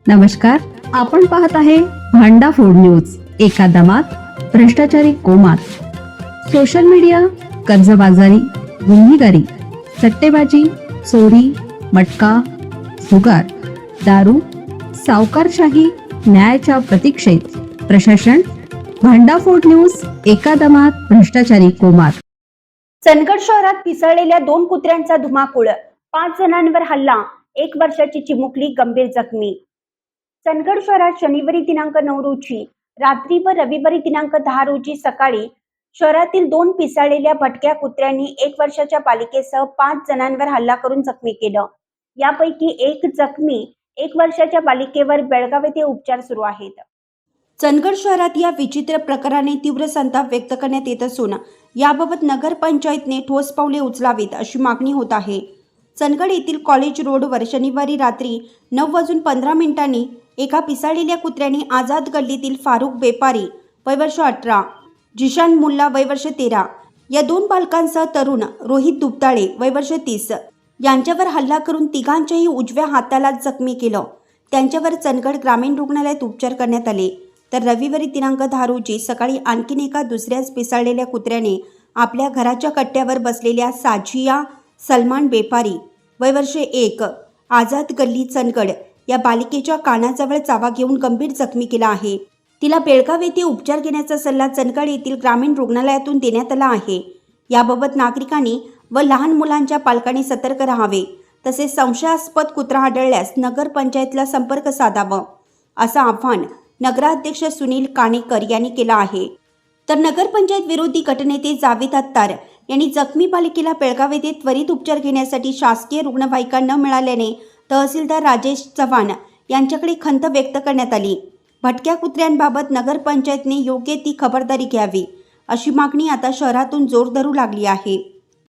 नमस्कार, आपण पाहत आहे भांडा फोड न्यूज. एका दमात भ्रष्टाचारी कोमात. सोशल मीडिया, कर्जबाजारी, गुन्हेगारी, सट्टेबाजी, चोरी, मटका, जुगार, दारू, सावकारशाही, न्यायाच्या प्रतीक्षेत प्रशासन. भांडाफोड न्यूज. एका दमात भ्रष्टाचारी कोमात. चंदगड शहरात पिसळलेल्या 2 कुत्र्यांचा धुमाकूळ, 5 जणांवर हल्ला, 1 वर्षाची चिमुकली गंभीर जखमी. चंदगड शहरात शनिवारी दिनांक 9 रोजी रात्री व रविवारी दिनांक 10 रोजी सकाळी शहरातील 2 पिसाळलेल्या भटक्या कुत्र्यांनी 1 वर्षाच्या बालिकेसह 5 जणांवर हल्ला करून जखमी केलं. यापैकी 1 जखमी 1 वर्षाच्या बालिकेवर बेळगाव येथे उपचार सुरू आहेत. चंदगड शहरात या विचित्र प्रकाराने तीव्र संताप व्यक्त करण्यात येत असून याबाबत नगरपंचायतने ठोस पावले उचलावीत अशी मागणी होत आहे. चंदगड येथील कॉलेज रोडवर शनिवारी रात्री 9:15 एका पिसाळलेल्या कुत्र्याने आझाद गल्लीतील फारुख बेपारी वय वर्ष 18, जिशान मुल्ला वय वर्ष 13 या 2 बालकांसह तरुण रोहित दुबताळे वय वर्ष 30 यांच्यावर हल्ला करून तिघांच्याही उजव्या हाताला जखमी केलं. त्यांच्यावर चंदगड ग्रामीण रुग्णालयात उपचार करण्यात आले. तर रविवारी दिनांक 10 रोजी सकाळी आणखीन एका दुसऱ्याच पिसाळलेल्या कुत्र्याने आपल्या घराच्या कट्ट्यावर बसलेल्या साजिया सलमान बेपारी वय वर्ष 1, आझाद गल्ली चंदगड या बालिकेच्या कानाजवळ चावा घेऊन गंभीर जखमी केला आहे. तिला बेळगाव येथे उपचार घेण्याचा सल्ला चंदगड येथील ग्रामीण रुग्णालयातून देण्यात आला आहे. याबाबत नागरिकांनी व लहान मुलांच्या पालकांनी सतर्क राहावे. तसेच संशयास्पद कुत्रा आढळल्यास नगरपंचायतला संपर्क साधावा असं आवाहन नगराध्यक्ष सुनील काणेकर यांनी केलं आहे. तर नगरपंचायत विरोधी गटनेते जावेद अत्तार यांनी जखमी बालिकेला बेळगाव येथे त्वरित उपचार घेण्यासाठी शासकीय रुग्णवाहिका न मिळाल्याने तहसीलदार राजेश चव्हाण यांच्याकडे खंत व्यक्त करण्यात आली. भटक्या कुत्र्यांबाबत नगरपंचायतने योग्य ती खबरदारी घ्यावी अशी मागणी आता शहरातून जोर धरू लागली आहे.